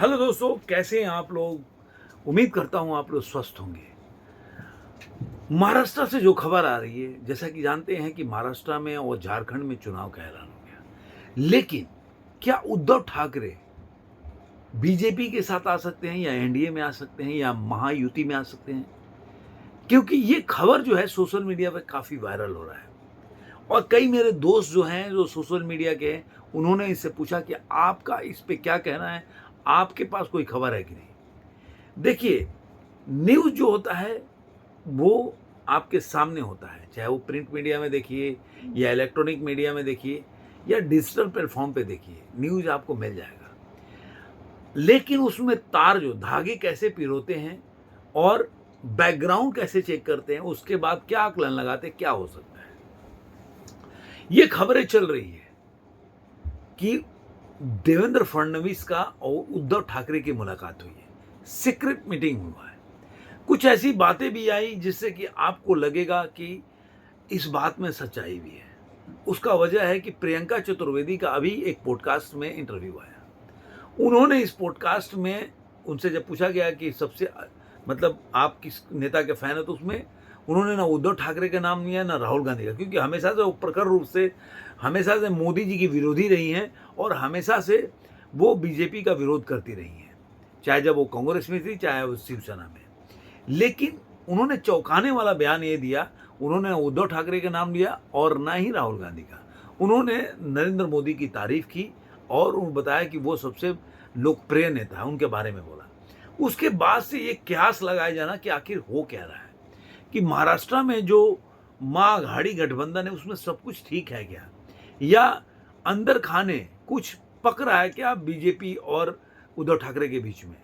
Hello दोस्तों, कैसे हैं आप लोग। उम्मीद करता हूं आप लोग स्वस्थ होंगे। महाराष्ट्र से जो खबर आ रही है, जैसा कि जानते हैं कि महाराष्ट्र में और झारखंड में चुनाव का ऐलान हो गया। लेकिन क्या उद्धव ठाकरे बीजेपी के साथ आ सकते हैं या एनडीए में आ सकते हैं या महायुति में आ सकते हैं? क्योंकि ये खबर जो है सोशल मीडिया पे काफी वायरल हो रहा है और कई मेरे दोस्त जो हैं जो सोशल मीडिया के हैं, उन्होंने इससे पूछा कि आपका इस पे क्या कहना है, आपके पास कोई खबर है कि नहीं। देखिए, न्यूज़ जो होता है वो आपके सामने होता है, चाहे वो प्रिंट मीडिया में देखिए या इलेक्ट्रॉनिक मीडिया में देखिए या डिजिटल प्लेटफॉर्म पे देखिए, न्यूज़ आपको मिल जाएगा। लेकिन उसमें तार जो धागे कैसे पिरोते हैं और बैकग्राउंड कैसे चेक करते हैं, उसके बाद क्या आकलन लगाते हैं, क्या हो सकता है। ये खबरें चल रही है कि देवेंद्र फडणवीस का और उद्धव ठाकरे की मुलाकात हुई है, सीक्रेट मीटिंग हुआ है। कुछ ऐसी बातें भी आई जिससे कि आपको लगेगा कि इस बात में सच्चाई भी है। उसका वजह है कि प्रियंका चतुर्वेदी का अभी एक पॉडकास्ट में इंटरव्यू आया। उन्होंने इस पॉडकास्ट में उनसे जब पूछा गया कि सबसे मतलब आप किस नेता के फैन है, तो उसमें उन्होंने ना उद्धव ठाकरे का नाम लिया ना राहुल गांधी का, क्योंकि हमेशा से वो प्रखर रूप से हमेशा से मोदी जी की विरोधी रही हैं और हमेशा से वो बीजेपी का विरोध करती रही हैं, चाहे जब वो कांग्रेस में थी चाहे वो शिवसेना में। लेकिन उन्होंने चौंकाने वाला बयान ये दिया, उन्होंने ना उद्धव ठाकरे का नाम लिया और ना ही राहुल गांधी का। उन्होंने नरेंद्र मोदी की तारीफ की और उन्होंने बताया कि वो सबसे लोकप्रिय नेता है, उनके बारे में बोला। उसके बाद से ये कयास लगाया जाना कि आखिर हो क्या रहा है, कि महाराष्ट्र में जो महाअघाड़ी गठबंधन है उसमें सब कुछ ठीक है क्या, या अंदर खाने कुछ पक रहा है क्या बीजेपी और उद्धव ठाकरे के बीच में।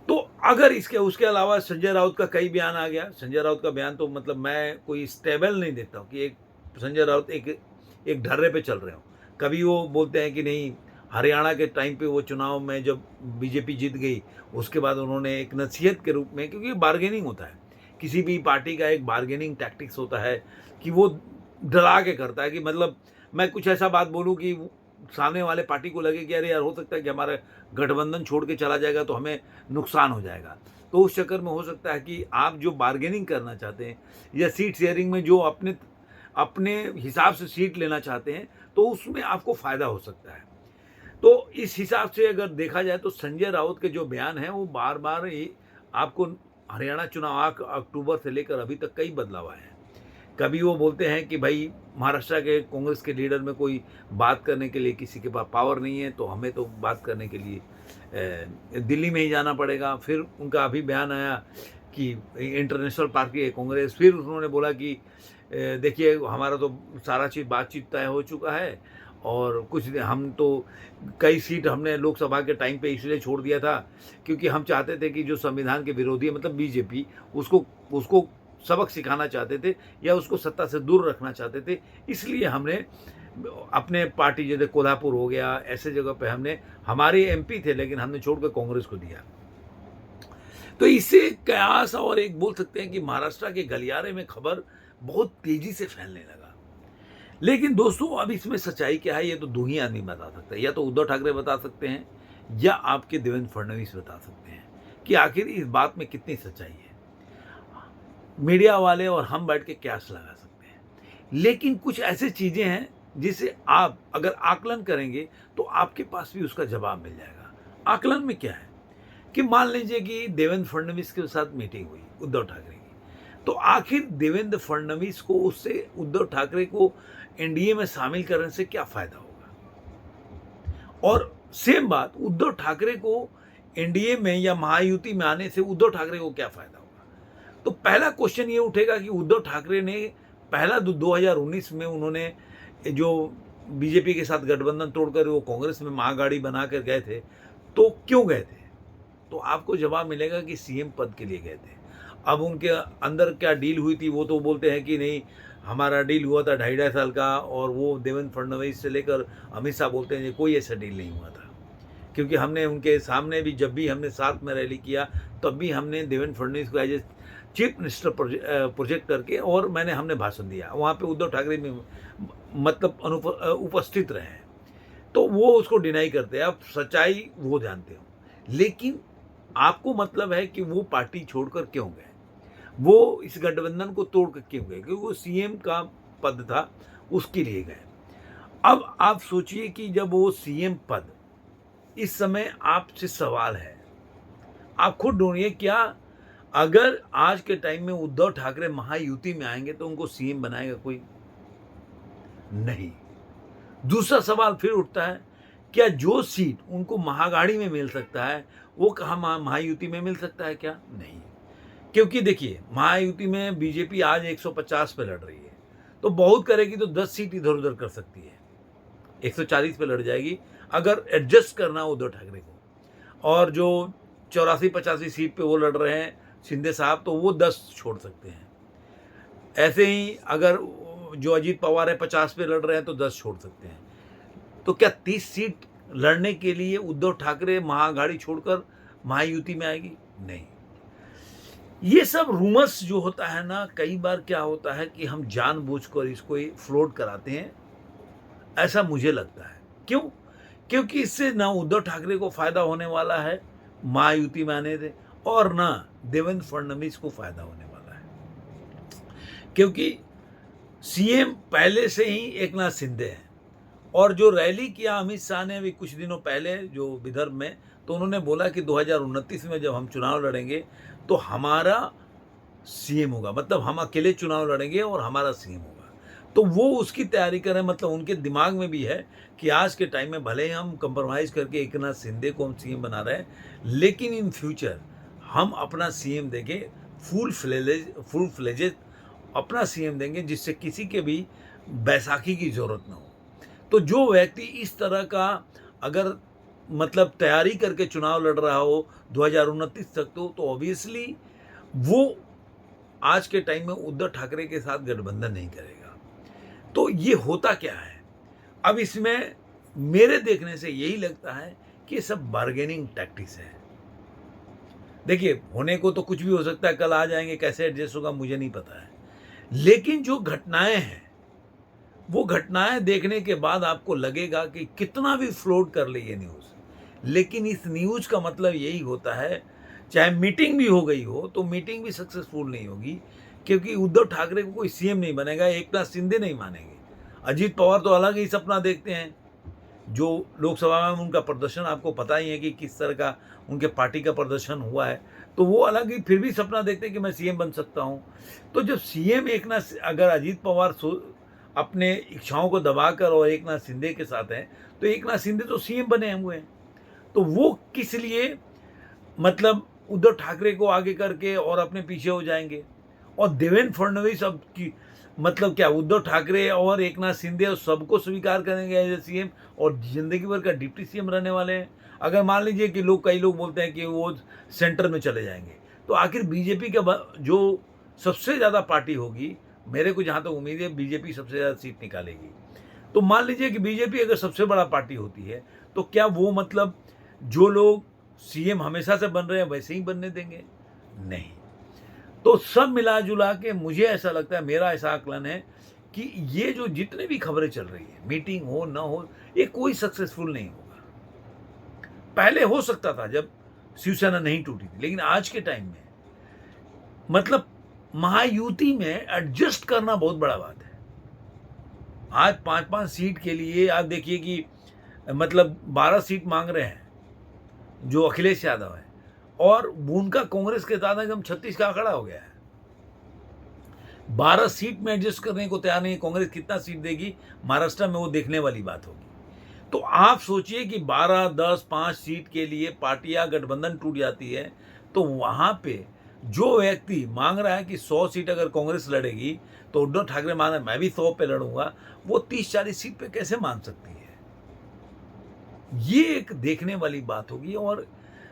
तो अगर इसके उसके अलावा संजय राउत का कई बयान आ गया। संजय राउत का बयान तो मतलब मैं कोई स्टेबल नहीं देखता हूँ कि एक संजय राउत एक एक ढर्रे पे चल रहे हो। कभी वो बोलते हैं कि नहीं, हरियाणा के टाइम पे वो चुनाव में जब बीजेपी जीत गई उसके बाद उन्होंने एक नसीहत के रूप में, क्योंकि बार्गेनिंग होता है, किसी भी पार्टी का एक बार्गेनिंग टैक्टिक्स होता है कि वो डरा के करता है कि मतलब मैं कुछ ऐसा बात बोलूँ कि सामने वाले पार्टी को लगे कि अरे यार, हो सकता है कि हमारा गठबंधन छोड़ के चला जाएगा तो हमें नुकसान हो जाएगा। तो उस चक्कर में हो सकता है कि आप जो बार्गेनिंग करना चाहते हैं या सीट शेयरिंग में जो अपने अपने हिसाब से सीट लेना चाहते हैं, तो उसमें आपको फ़ायदा हो सकता है। तो इस हिसाब से अगर देखा जाए तो संजय राउत के जो बयान हैं वो बार बार ही आपको हरियाणा चुनाव अक्टूबर से लेकर अभी तक कई बदलाव आए हैं। कभी वो बोलते हैं कि भाई महाराष्ट्र के कांग्रेस के लीडर में कोई बात करने के लिए किसी के पास पावर नहीं है, तो हमें तो बात करने के लिए दिल्ली में ही जाना पड़ेगा। फिर उनका अभी बयान आया कि इंटरनेशनल पार्टी है कांग्रेस। फिर उन्होंने बोला कि देखिए, हमारा तो सारा चीज़ बातचीत तय हो चुका है और कुछ हम तो कई सीट हमने लोकसभा के टाइम पे इसलिए छोड़ दिया था क्योंकि हम चाहते थे कि जो संविधान के विरोधी है, मतलब बीजेपी, उसको उसको सबक सिखाना चाहते थे या उसको सत्ता से दूर रखना चाहते थे। इसलिए हमने अपने पार्टी, जैसे कोल्हापुर हो गया, ऐसे जगह पे हमने, हमारे एमपी थे लेकिन हमने छोड़कर कांग्रेस को दिया। तो इससे कयास और एक बोल सकते हैं कि महाराष्ट्र के गलियारे में खबर बहुत तेजी से फैलने लगा। लेकिन दोस्तों, अब इसमें सच्चाई क्या है ये तो दो ही आदमी बता सकते हैं। या तो उद्धव ठाकरे बता सकते हैं या आपके देवेंद्र फडणवीस बता सकते हैं कि आखिर इस बात में कितनी सच्चाई है। मीडिया वाले और हम बैठ के कयास लगा सकते हैं, लेकिन कुछ ऐसी चीजें हैं जिसे आप अगर आकलन करेंगे तो आपके पास भी उसका जवाब मिल जाएगा। आकलन में क्या है कि मान लीजिए कि देवेंद्र फडणवीस के साथ मीटिंग हुई उद्धव ठाकरे की, तो आखिर देवेंद्र फडणवीस को उससे उद्धव ठाकरे को एनडीए में शामिल करने से क्या फायदा होगा, और सेम बात उद्धव ठाकरे को एनडीए में या महायुति में आने से उद्धव ठाकरे को क्या फायदा होगा। तो पहला क्वेश्चन ये उठेगा कि उद्धव ठाकरे ने पहला 2019 में उन्होंने जो बीजेपी के साथ गठबंधन तोड़कर वो कांग्रेस में महागाड़ी बनाकर गए थे, तो क्यों गए थे। तो आपको जवाब मिलेगा कि सीएम पद के लिए गए थे। अब उनके अंदर क्या डील हुई थी वो तो बोलते हैं कि नहीं, हमारा डील हुआ था 2.5 साल का, और वो देवेंद्र फडणवीस से लेकर अमित शाह बोलते हैं कि कोई ऐसा डील नहीं हुआ था, क्योंकि हमने उनके सामने भी, जब भी हमने साथ में रैली किया तब भी हमने देवेंद्र फडणवीस को as a chief minister project करके और हमने भाषण दिया वहाँ पे। उद्धव ठाकरे में मतलब उपस्थित रहे हैं, तो वो उसको डिनाई करते हैं। अब सच्चाई वो जानते हो, लेकिन आपको मतलब है कि वो पार्टी छोड़कर क्यों गए? वो इस गठबंधन को तोड़ कर क्यों गए? क्योंकि वो सीएम का पद था, उसके लिए गए। अब आप सोचिए कि जब वो सीएम पद, इस समय आपसे सवाल है, आप खुद ढूँढिए, क्या अगर आज के टाइम में उद्धव ठाकरे महायुति में आएँगे तो उनको सीएम बनाएगा कोई? नहीं। दूसरा सवाल फिर उठता है, क्या जो सीट उनको महागाड़ी में मिल सकता है, वो कहाँ महायुति में मिल सकता है क्या? नहीं। क्योंकि देखिए, महायुति में बीजेपी आज 150 पे लड़ रही है, तो बहुत करेगी तो 10 सीट इधर-उधर कर सकती है। 140 पे लड़ जाएगी, अगर एडजस्ट करना हो उद्धव ठाकरे को। और जो 84-85 सीट पे वो लड़ रहे हैं शिंदे साहब, तो वो 10 छोड़ सकते हैं। ऐसे ही अगर जो अजीत पवार है 50 पे लड़ रहे हैं तो 10 छोड़ सकते हैं। तो क्या 30 सीट लड़ने के लिए उद्धव ठाकरे महाअघाड़ी छोड़कर महायुति में आएगी? नहीं। ये सब रूमर्स जो होता है ना, कई बार क्या होता है कि हम जानबूझकर इसको फ्लोट कराते हैं, ऐसा मुझे लगता है। क्यों? क्योंकि इससे ना उद्धव ठाकरे को फायदा होने वाला है महायुति में आने से, और ना देवेंद्र फडणवीस को फायदा होने वाला है। क्योंकि सीएम पहले से ही एकनाथ शिंदे हैं, और जो रैली किया अमित शाह ने अभी कुछ दिनों पहले जो विदर्भ में, तो उन्होंने बोला कि 2029 में जब हम चुनाव लड़ेंगे तो हमारा सीएम होगा, मतलब हम अकेले चुनाव लड़ेंगे और हमारा सीएम होगा। तो वो उसकी तैयारी कर रहे हैं, मतलब उनके दिमाग में भी है कि आज के टाइम में भले ही हम कंप्रोमाइज़ करके एकनाथ शिंदे को हम सीएम बना रहे हैं, लेकिन इन फ्यूचर हम अपना सीएम देंगे, फुल फ्लेजेड अपना सीएम देंगे, जिससे किसी के भी बैसाखी की ज़रूरत ना हो। तो जो व्यक्ति इस तरह का अगर मतलब तैयारी करके चुनाव लड़ रहा हो 2029 तक, तो ऑब्वियसली वो आज के टाइम में उद्धव ठाकरे के साथ गठबंधन नहीं करेगा। तो ये होता क्या है? अब इसमें मेरे देखने से यही लगता है कि ये सब बार्गेनिंग टैक्टिक्स है। देखिए, होने को तो कुछ भी हो सकता है, कल आ जाएंगे, कैसे एडजस्ट होगा मुझे नहीं पता है। लेकिन जो घटनाएं हैं, वो घटनाएं देखने के बाद आपको लगेगा कि कितना भी फ्लोट कर ले ये न्यूज़, लेकिन इस न्यूज़ का मतलब यही होता है, चाहे मीटिंग भी हो गई हो तो मीटिंग भी सक्सेसफुल नहीं होगी, क्योंकि उद्धव ठाकरे को कोई सीएम नहीं बनेगा, एकनाथ शिंदे नहीं मानेंगे। अजीत पवार तो अलग ही सपना देखते हैं। जो लोकसभा में उनका प्रदर्शन आपको पता ही है कि किस तरह का उनके पार्टी का प्रदर्शन हुआ है, तो वो अलग ही फिर भी सपना देखते हैं कि मैं सीएम बन सकता हूँ। तो जब सीएम एकनाथ, अगर अजीत पवार अपने इच्छाओं को दबाकर और एकनाथ शिंदे के साथ हैं, तो एकनाथ शिंदे तो सीएम बने हुए हैं, तो वो किस लिए मतलब उद्धव ठाकरे को आगे करके और अपने पीछे हो जाएंगे। और देवेंद्र फडणवीस अब की मतलब क्या, उद्धव ठाकरे और एकनाथ शिंदे और सबको स्वीकार करेंगे एज ए सीएम, और जिंदगी भर का डिप्टी सीएम रहने वाले हैं। अगर मान लीजिए कि कई लोग बोलते हैं कि वो सेंटर में चले जाएंगे, तो आखिर बीजेपी का जो सबसे ज़्यादा पार्टी होगी, मेरे को जहाँ तक उम्मीद है बीजेपी सबसे ज़्यादा सीट निकालेगी। तो मान लीजिए कि बीजेपी अगर सबसे बड़ा पार्टी होती है, तो क्या वो मतलब जो लोग सीएम हमेशा से बन रहे हैं वैसे ही बनने देंगे? नहीं। तो सब मिला जुला के मुझे ऐसा लगता है, मेरा ऐसा आकलन है कि ये जो जितने भी खबरें चल रही है, मीटिंग हो ना हो, ये कोई सक्सेसफुल नहीं होगा। पहले हो सकता था जब शिवसेना नहीं टूटी थी, लेकिन आज के टाइम में मतलब महायुति में एडजस्ट करना बहुत बड़ा बात है। आज 5-5 सीट के लिए आप देखिए कि मतलब 12 सीट मांग रहे हैं जो अखिलेश यादव है, और उनका कांग्रेस के साथ एकदम 36 का आंकड़ा हो गया है। 12 सीट में एडजस्ट करने को तैयार नहीं है। कांग्रेस कितना सीट देगी महाराष्ट्र में, वो देखने वाली बात होगी। तो आप सोचिए कि 12, 10, 5 सीट के लिए पार्टियां गठबंधन टूट जाती है, तो वहां पे जो व्यक्ति मांग रहा है कि 100 सीट अगर कांग्रेस लड़ेगी, तो उद्धव ठाकरे मान रहे मैं भी 100 पे लड़ूंगा, वो 30-40 सीट पे कैसे मान सकती है? ये एक देखने वाली बात होगी। और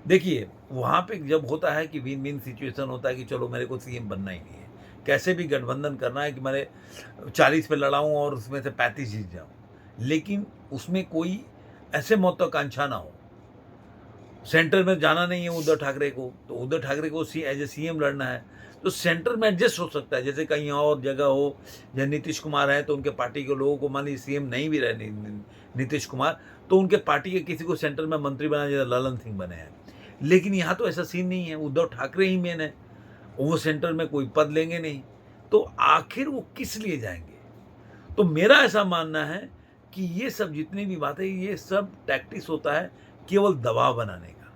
देखिए, वहाँ पे जब होता है कि विन विन सिचुएशन होता है कि चलो मेरे को सीएम बनना ही नहीं है, कैसे भी गठबंधन करना है कि मैंने 40 पे लड़ाऊँ और उसमें से 35 जीत जाऊँ, लेकिन उसमें कोई ऐसे महत्वाकांक्षा ना हो। सेंटर में जाना नहीं है उद्धव ठाकरे को, तो उद्धव ठाकरे को एज ए सीएम लड़ना है, तो सेंटर में एडजस्ट हो सकता है। जैसे कहीं और जगह हो, या नीतीश कुमार है तो उनके पार्टी के लोगों को, मान लीजिए सीएम नहीं भी रहे नीतीश कुमार, तो उनके पार्टी के किसी को सेंटर में मंत्री बना, जैसे ललन सिंह बने हैं। लेकिन यहाँ तो ऐसा सीन नहीं है, उद्धव ठाकरे ही मेन है, वो सेंटर में कोई पद लेंगे नहीं, तो आखिर वो किस लिए जाएंगे? तो मेरा ऐसा मानना है कि ये सब जितनी भी बातें, ये सब टैक्टिस होता है केवल दबाव बनाने का,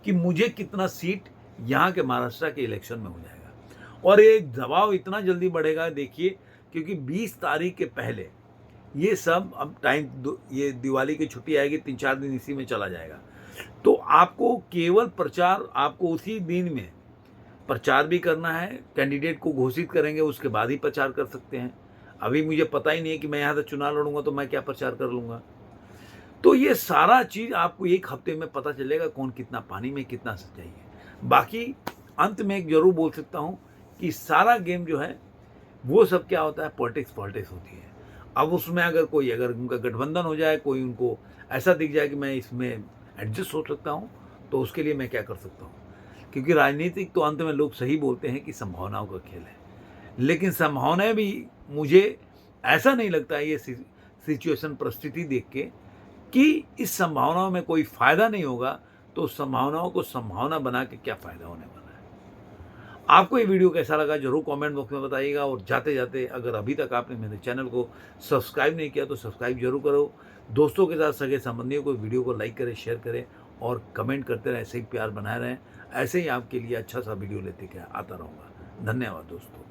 कि मुझे कितना सीट यहाँ के महाराष्ट्र के इलेक्शन में हो जाएगा। और ये दबाव इतना जल्दी बढ़ेगा, देखिए, क्योंकि 20 तारीख के पहले ये सब अब ये दिवाली की छुट्टी आएगी, 3-4 दिन इसी में चला जाएगा। तो आपको केवल प्रचार, आपको उसी दिन में प्रचार भी करना है, कैंडिडेट को घोषित करेंगे, उसके बाद ही प्रचार कर सकते हैं। अभी मुझे पता ही नहीं है कि मैं यहाँ से चुनाव लड़ूंगा तो मैं क्या प्रचार कर लूँगा। तो ये सारा चीज़ आपको 1 हफ्ते में पता चलेगा, कौन कितना पानी में कितना सच्चाई है। बाकी अंत में एक ज़रूर बोल सकता हूँ कि सारा गेम जो है वो सब क्या होता है, पॉलिटिक्स होती है। अब उसमें अगर उनका गठबंधन हो जाए, कोई उनको ऐसा दिख जाए कि मैं इसमें एडजस्ट हो सकता हूँ, तो उसके लिए मैं क्या कर सकता हूँ? क्योंकि राजनीतिक तो अंत में लोग सही बोलते हैं कि संभावनाओं का खेल है, लेकिन संभावनाएं भी, मुझे ऐसा नहीं लगता है ये सिचुएशन, परिस्थिति देख के, कि इस संभावनाओं में कोई फ़ायदा नहीं होगा, तो संभावनाओं को संभावना बना के क्या फ़ायदा होने वाला है। आपको ये वीडियो कैसा लगा ज़रूर कमेंट बॉक्स में बताइएगा, और जाते जाते अगर अभी तक आपने मेरे चैनल को सब्सक्राइब नहीं किया तो सब्सक्राइब जरूर करो। दोस्तों के साथ, सगे संबंधियों को वीडियो को लाइक करें, शेयर करें और कमेंट करते रहें। ऐसे ही प्यार बनाए रहें, ऐसे ही आपके लिए अच्छा सा वीडियो लेते क्या आता रहूँगा। धन्यवाद दोस्तों।